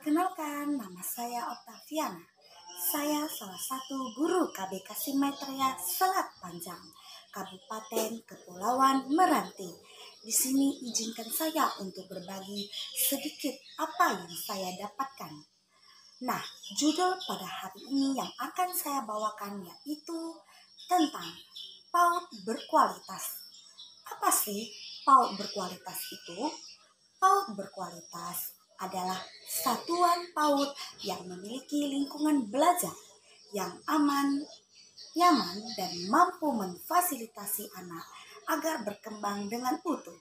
Perkenalkan, nama saya Octaviana. Saya salah satu guru KBK Simetria Selat Panjang, Kabupaten Kepulauan Meranti. Di sini izinkan saya untuk berbagi sedikit apa yang saya dapatkan. Nah, judul pada hari ini yang akan saya bawakan yaitu tentang PAUD berkualitas. Apa sih PAUD berkualitas itu? PAUD berkualitas adalah satuan PAUD yang memiliki lingkungan belajar yang aman, nyaman, dan mampu memfasilitasi anak agar berkembang dengan utuh,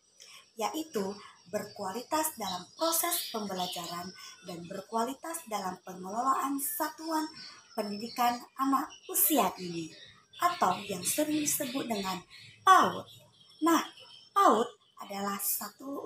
yaitu berkualitas dalam proses pembelajaran dan berkualitas dalam pengelolaan satuan pendidikan anak usia dini atau yang sering disebut dengan PAUD. Nah, PAUD adalah suatu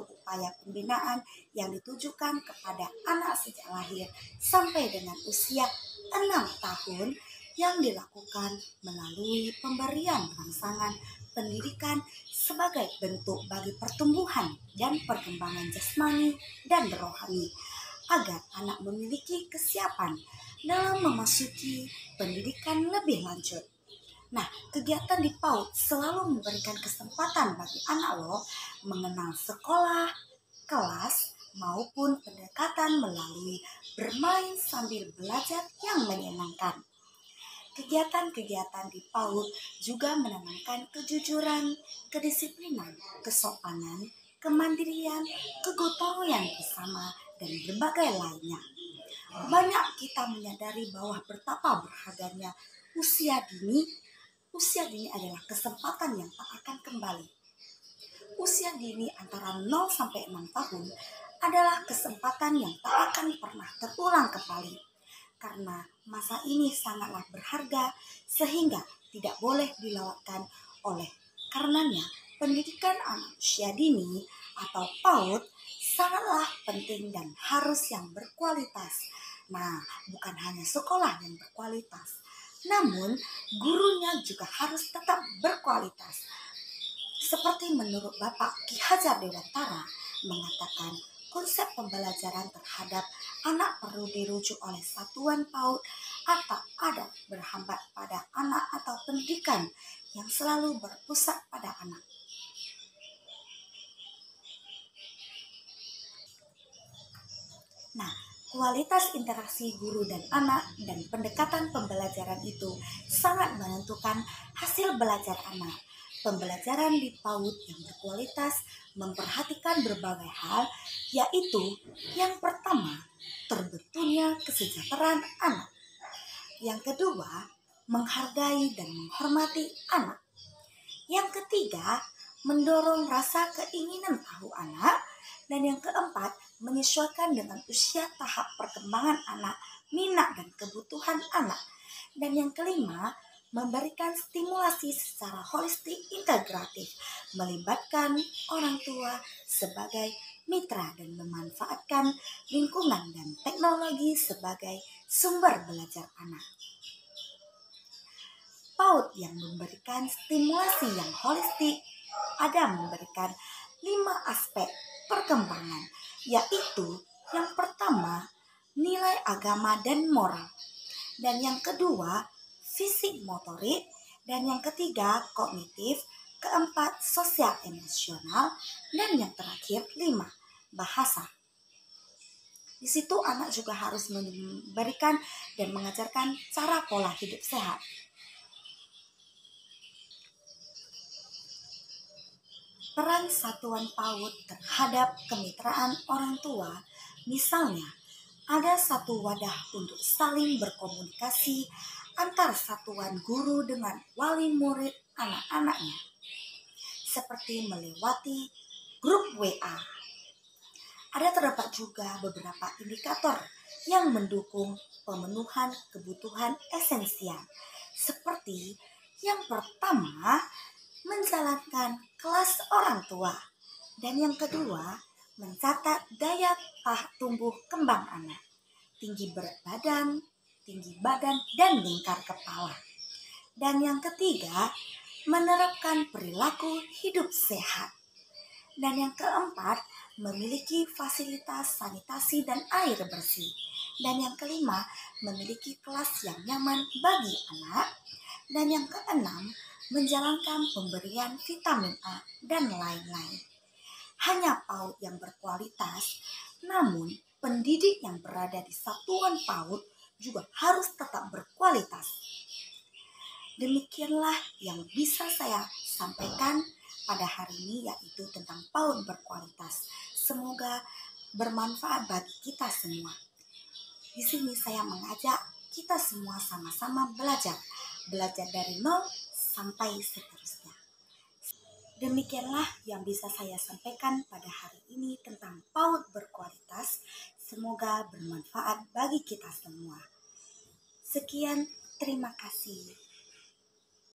upaya pembinaan yang ditujukan kepada anak sejak lahir sampai dengan usia 6 tahun yang dilakukan melalui pemberian rangsangan pendidikan sebagai bentuk bagi pertumbuhan dan perkembangan jasmani dan rohani agar anak memiliki kesiapan dalam memasuki pendidikan lebih lanjut. Nah, kegiatan di PAUD selalu memberikan kesempatan bagi anak mengenal sekolah, kelas, maupun pendekatan melalui bermain sambil belajar yang menyenangkan. Kegiatan-kegiatan di PAUD juga menanamkan kejujuran, kedisiplinan, kesopanan, kemandirian, kegotong royong bersama, dan berbagai lainnya. Banyak kita menyadari bahwa betapa berharganya usia dini. Usia dini adalah kesempatan yang tak akan kembali. Usia dini antara 0 sampai 6 tahun adalah kesempatan yang tak akan pernah terulang kembali. Karena masa ini sangatlah berharga sehingga tidak boleh dilewatkan. Oleh karenanya, pendidikan anak usia dini atau PAUD sangatlah penting dan harus yang berkualitas. Nah, bukan hanya sekolah yang berkualitas, namun gurunya juga harus tetap berkualitas. Seperti menurut Bapak Ki Hajar Dewantara mengatakan, konsep pembelajaran terhadap anak perlu dirujuk oleh satuan PAUD atau ada berhambat pada anak atau pendidikan yang selalu berpusat pada anak. Nah, kualitas interaksi guru dan anak dan pendekatan pembelajaran itu sangat menentukan hasil belajar anak. Pembelajaran di PAUD yang berkualitas memperhatikan berbagai hal, yaitu yang pertama, terbentuknya kesejahteraan anak. Yang kedua, menghargai dan menghormati anak. Yang ketiga, mendorong rasa keinginan tahu anak. Dan yang keempat, menyesuaikan dengan usia tahap perkembangan anak, minat dan kebutuhan anak. Dan yang kelima, memberikan stimulasi secara holistik integratif, melibatkan orang tua sebagai mitra dan memanfaatkan lingkungan dan teknologi sebagai sumber belajar anak. PAUD yang memberikan stimulasi yang holistik ada memberikan 5 aspek perkembangan, yaitu yang pertama, nilai agama dan moral, dan yang kedua, fisik motorik, dan yang ketiga, kognitif, keempat, sosial emosional, dan yang terakhir, 5, bahasa. Di situ anak juga harus memberikan dan mengajarkan cara pola hidup sehat. Peran satuan PAUD terhadap kemitraan orang tua, misalnya ada satu wadah untuk saling berkomunikasi antar satuan guru dengan wali murid anak-anaknya, seperti melewati grup WA. Ada terdapat juga beberapa indikator yang mendukung pemenuhan kebutuhan esensial, seperti yang pertama, menjalankan kelas orang tua, dan yang kedua, mencatat daya tumbuh kembang anak, tinggi berat badan, tinggi badan, dan lingkar kepala. Dan yang ketiga, menerapkan perilaku hidup sehat. Dan yang keempat, memiliki fasilitas sanitasi dan air bersih. Dan yang kelima, memiliki kelas yang nyaman bagi anak. Dan yang keenam, menjalankan pemberian vitamin A dan lain-lain. Hanya PAUD yang berkualitas, namun pendidik yang berada di satuan PAUD juga harus tetap berkualitas. Demikianlah yang bisa saya sampaikan pada hari ini, yaitu tentang PAUD berkualitas. Semoga bermanfaat bagi kita semua. Di sini saya mengajak kita semua sama-sama belajar dari nol sampai seterusnya. Demikianlah yang bisa saya sampaikan pada hari ini tentang PAUD berkualitas. Semoga bermanfaat bagi kita semua. Sekian, terima kasih.